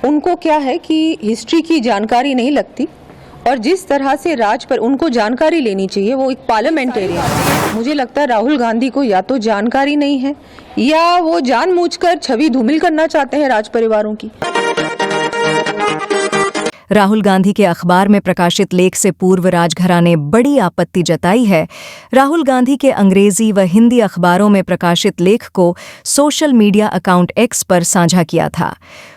उनको क्या है कि हिस्ट्री की जानकारी नहीं लगती और जिस तरह से राज पर उनको जानकारी लेनी चाहिए, वो एक पार्लियामेंटेरियन। मुझे लगता है राहुल गांधी को या तो जानकारी नहीं है या वो जानबूझकर छवि धूमिल करना चाहते हैं राज परिवारों की। राहुल गांधी के अखबार में प्रकाशित लेख से पूर्व राजघराने ने बड़ी आपत्ति जताई है। राहुल गांधी के अंग्रेजी व हिंदी अखबारों में प्रकाशित लेख को सोशल मीडिया अकाउंट एक्स पर साझा किया था।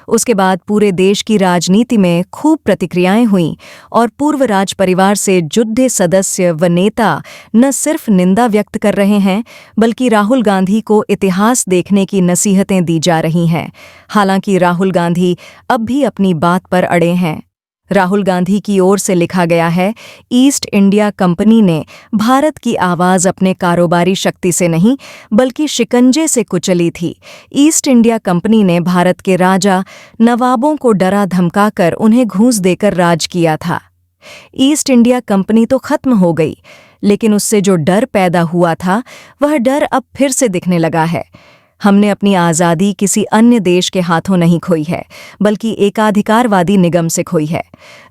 उसके बाद पूरे देश की राजनीति में खूब प्रतिक्रियाएं हुईं और पूर्व राज परिवार से जुड़े सदस्य व नेता न सिर्फ निंदा व्यक्त कर रहे हैं, बल्कि राहुल गांधी को इतिहास देखने की नसीहतें दी जा रही हैं। हालांकि राहुल गांधी अब भी अपनी बात पर अड़े हैं। राहुल गांधी की ओर से लिखा गया है, ईस्ट इंडिया कंपनी ने भारत की आवाज़ अपने कारोबारी शक्ति से नहीं बल्कि शिकंजे से कुचली थी। ईस्ट इंडिया कंपनी ने भारत के राजा नवाबों को डरा धमकाकर उन्हें घूस देकर राज किया था। ईस्ट इंडिया कंपनी तो खत्म हो गई, लेकिन उससे जो डर पैदा हुआ था वह डर अब फिर से दिखने लगा है। हमने अपनी आज़ादी किसी अन्य देश के हाथों नहीं खोई है, बल्कि एकाधिकारवादी निगम से खोई है।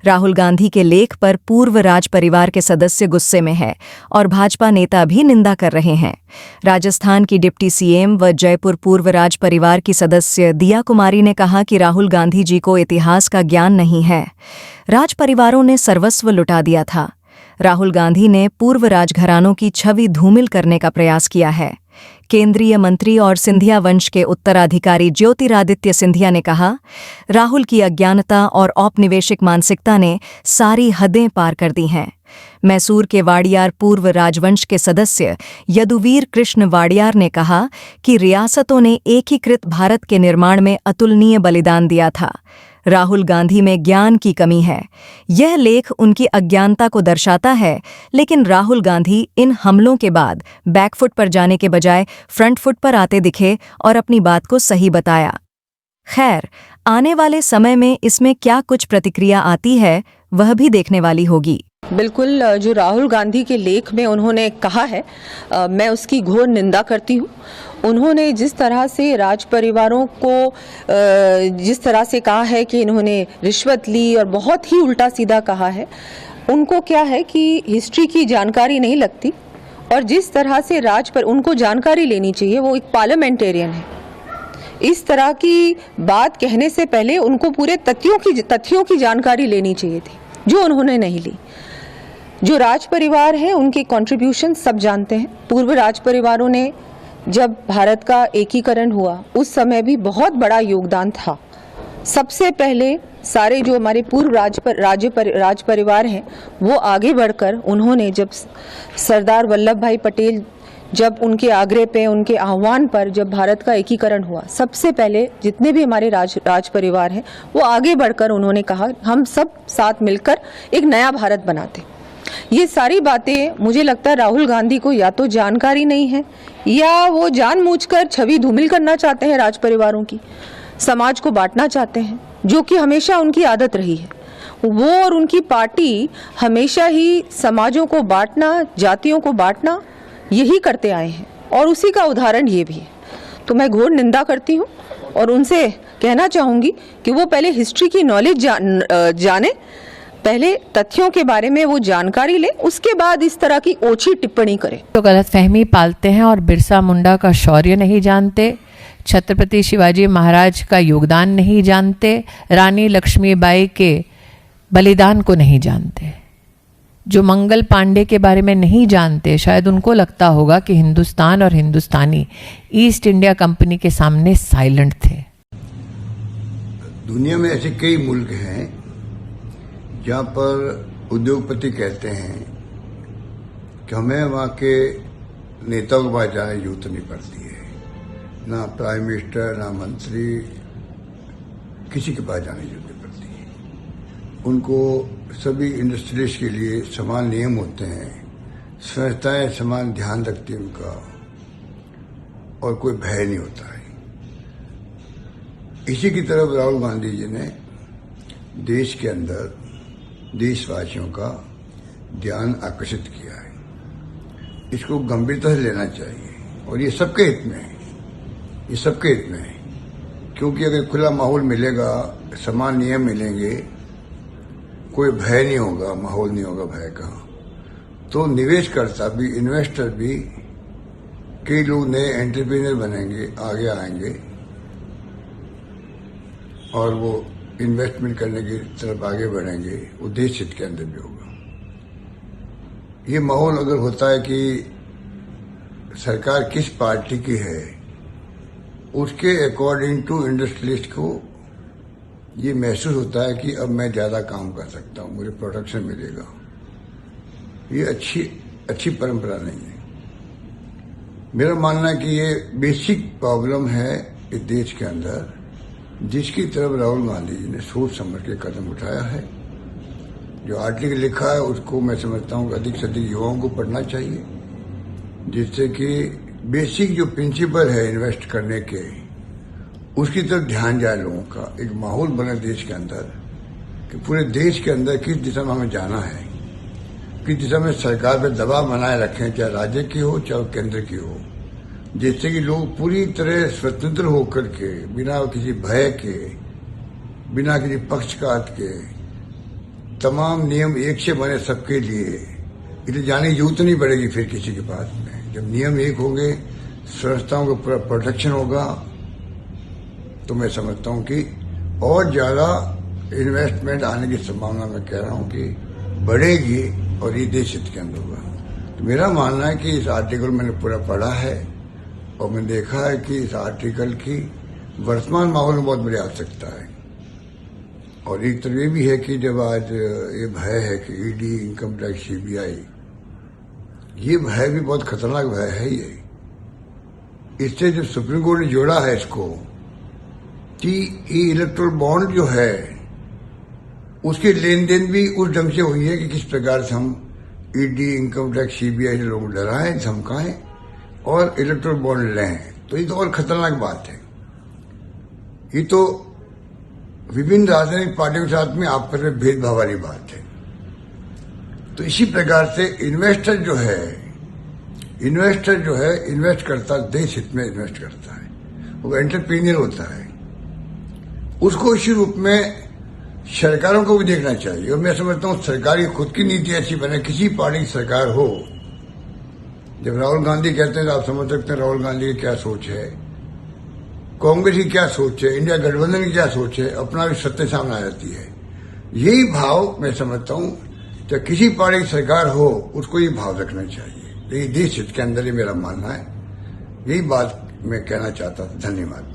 राहुल गांधी के लेख पर पूर्व राज परिवार के सदस्य गुस्से में है और भाजपा नेता भी निंदा कर रहे हैं। राजस्थान की डिप्टी सीएम व जयपुर पूर्व राज परिवार की सदस्य दिया कुमारी ने कहा कि राहुल गांधी जी को इतिहास का ज्ञान नहीं है। राज परिवारों ने सर्वस्व लुटा दिया था। राहुल गांधी ने पूर्व राजघरानों की छवि धूमिल करने का प्रयास किया है। केंद्रीय मंत्री और सिंधिया वंश के उत्तराधिकारी ज्योतिरादित्य सिंधिया ने कहा, राहुल की अज्ञानता और औपनिवेशिक मानसिकता ने सारी हदें पार कर दी हैं। मैसूर के वाडियार पूर्व राजवंश के सदस्य यदुवीर कृष्ण वाडियार ने कहा कि रियासतों ने एकीकृत भारत के निर्माण में अतुलनीय बलिदान दिया था। राहुल गांधी में ज्ञान की कमी है। यह लेख उनकी अज्ञानता को दर्शाता है, लेकिन राहुल गांधी इन हमलों के बाद बैकफुट पर जाने के बजाय फ्रंट फुट पर आते दिखे और अपनी बात को सही बताया। खैर, आने वाले समय में इसमें क्या कुछ प्रतिक्रिया आती है, वह भी देखने वाली होगी। बिल्कुल, जो राहुल गांधी के लेख में उन्होंने कहा है, मैं उसकी घोर निंदा करती हूँ। उन्होंने जिस तरह से राज परिवारों को जिस तरह से कहा है कि इन्होंने रिश्वत ली और बहुत ही उल्टा सीधा कहा है, उनको क्या है कि हिस्ट्री की जानकारी नहीं लगती और जिस तरह से राज पर उनको जानकारी लेनी चाहिए, वो एक पार्लियामेंटेरियन है। इस तरह की बात कहने से पहले उनको पूरे तथ्यों की जानकारी लेनी चाहिए थी, जो उन्होंने नहीं ली। जो राज परिवार है, उनके कंट्रीब्यूशन सब जानते हैं। पूर्व राज परिवारों ने जब भारत का एकीकरण हुआ, उस समय भी बहुत बड़ा योगदान था। सबसे पहले सारे जो हमारे पूर्व राज परिवार हैं, वो आगे बढ़कर उन्होंने जब सरदार वल्लभ भाई पटेल, जब उनके आग्रह पे, उनके आह्वान पर जब भारत का एकीकरण हुआ, सबसे पहले जितने भी हमारे राज परिवार हैं, वो आगे बढ़कर उन्होंने कहा, हम सब साथ मिलकर एक नया भारत बनाते। ये सारी बातें मुझे लगता है राहुल गांधी को या तो जानकारी नहीं है या वो जानबूझकर छवि धूमिल करना चाहते हैं राज परिवारों की, समाज को बांटना चाहते हैं, जो कि हमेशा उनकी आदत रही है। वो और उनकी पार्टी हमेशा ही समाजों को बांटना, जातियों को बांटना यही करते आए हैं और उसी का उदाहरण ये भी है। तो मैं घोर निंदा करती हूँ और उनसे कहना चाहूँगी कि वो पहले हिस्ट्री की नॉलेज जाने, पहले तथ्यों के बारे में वो जानकारी ले, उसके बाद इस तरह की ओछी टिप्पणी करे। तो गलतफहमी पालते हैं और बिरसा मुंडा का शौर्य नहीं जानते, छत्रपति शिवाजी महाराज का योगदान नहीं जानते, रानी लक्ष्मीबाई के बलिदान को नहीं जानते, जो मंगल पांडे के बारे में नहीं जानते। शायद उनको लगता होगा कि हिंदुस्तान और हिंदुस्तानी ईस्ट इंडिया कंपनी के सामने साइलेंट थे। दुनिया में ऐसे कई मुल्क हैं जहाँ पर उद्योगपति कहते हैं कि हमें वहाँ के नेताओं के पास जाने की जरूरत नहीं पड़ती है, ना प्राइम मिनिस्टर, ना मंत्री, किसी के पास जाने की जरूरत नहीं पड़ती है। उनको सभी इंडस्ट्रीज के लिए समान नियम होते हैं, संस्थाएं समान ध्यान रखती हैं उनका, और कोई भय नहीं होता है। इसी की तरफ राहुल गांधी जी ने देश के अंदर देशवासियों का ध्यान आकर्षित किया है। इसको गंभीरता से लेना चाहिए और ये सबके हित में है, ये सबके हित में है। क्योंकि अगर खुला माहौल मिलेगा, समान नियम मिलेंगे, कोई भय नहीं होगा, माहौल नहीं होगा भय का, तो निवेशकर्ता भी, इन्वेस्टर भी, कई लोग नए एंटरप्रेन्योर बनेंगे, आगे आएंगे और वो इन्वेस्टमेंट करने की तरफ आगे बढ़ेंगे। उद्देश्य के अंदर भी होगा। ये माहौल अगर होता है कि सरकार किस पार्टी की है, उसके अकॉर्डिंग टू इंडस्ट्रियलिस्ट को ये महसूस होता है कि अब मैं ज्यादा काम कर सकता हूं, मुझे प्रोडक्शन मिलेगा। ये अच्छी परंपरा नहीं है। मेरा मानना है कि ये बेसिक प्रॉब्लम है इस देश के अंदर, जिसकी तरफ राहुल गांधी जी ने सोच समझ के कदम उठाया है। जो आर्टिकल लिखा है उसको मैं समझता हूं कि अधिक से अधिक युवाओं को पढ़ना चाहिए, जिससे कि बेसिक जो प्रिंसिपल है इन्वेस्ट करने के, उसकी तरफ ध्यान जाए लोगों का। एक माहौल बने देश के अंदर कि पूरे देश के अंदर किस दिशा में हमें जाना है, किस दिशा में सरकार पर दबाव बनाए रखें, चाहे राज्य की हो चाहे केंद्र की हो, जिससे कि लोग पूरी तरह स्वतंत्र होकर के, बिना किसी भय के, बिना किसी पक्षपात के, तमाम नियम एक से बने सबके लिए, इसलिए जाने की जरूरत नहीं पड़ेगी फिर किसी के पास में। जब नियम एक होंगे, संस्थाओं का पूरा प्रोटेक्शन होगा, तो मैं समझता हूं कि और ज्यादा इन्वेस्टमेंट आने की संभावना मैं कह रहा हूं कि बढ़ेगी और ये देश हित के अंदर होगा। तो मेरा मानना है कि इस आर्टिकल मैंने पूरा पढ़ा है और मैंने देखा है कि इस आर्टिकल की वर्तमान माहौल में बहुत बड़ी आवश्यकता है। और एक तरफ ये भी है कि जब आज ये भय है कि ईडी, इनकम टैक्स, सीबीआई, ये भय भी बहुत खतरनाक भय है। ये इससे जो सुप्रीम कोर्ट ने जोड़ा है इसको कि ये इलेक्ट्रोल बॉन्ड जो है उसके लेन देन भी उस ढंग से हुई है कि किस प्रकार से हम ईडी, इनकम टैक्स, सीबीआई से लोगों को डराएं, धमकाएं और इलेक्ट्रोल बॉन्ड लें। तो ये तो और खतरनाक बात है। ये तो विभिन्न राजनीतिक पार्टियों के साथ में आपस में भेदभाव वाली बात है। तो इसी प्रकार से इन्वेस्टर जो है इन्वेस्ट करता, देश हित में इन्वेस्ट करता है, वो एंटरप्रेन्योर होता है। उसको इसी रूप में सरकारों को भी देखना चाहिए। और मैं समझता हूं सरकार की खुद की नीति ऐसी बने, किसी पार्टी की सरकार हो। जब राहुल गांधी कहते हैं तो आप समझ सकते हैं राहुल गांधी की क्या सोच है, कांग्रेस की क्या सोच है, इंडिया गठबंधन की क्या सोच है, अपना भी सत्य सामने आ जाती है। यही भाव मैं समझता हूं जब किसी पार्टी की सरकार हो उसको ये भाव रखना चाहिए। ये देश हित के अंदर ही मेरा मानना है। यही बात मैं कहना चाहता था। धन्यवाद।